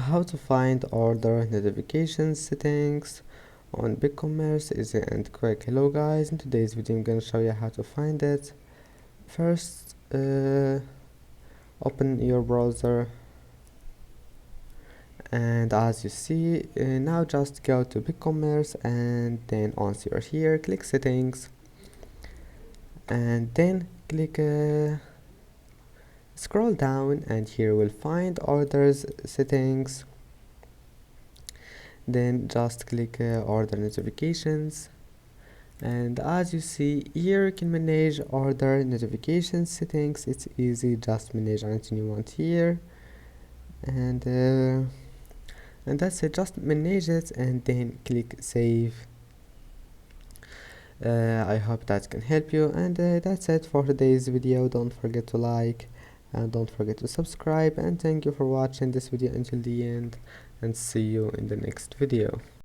how to find order notification settings on Bigcommerce. Easy and quick. Hello guys, in today's video I'm gonna show you how to find it. First, open your browser, and as you see, now just go to Bigcommerce, and then once you're here, click settings, and then click scroll down, and here we'll find orders settings. Then just click order notifications, and as you see here you can manage order notification settings. It's easy, just manage anything you want here, and that's it. Just manage it and then click save. I hope that can help you, and that's it for today's video. Don't forget to like and don't forget to subscribe, and thank you for watching this video until the end, and see you in the next video.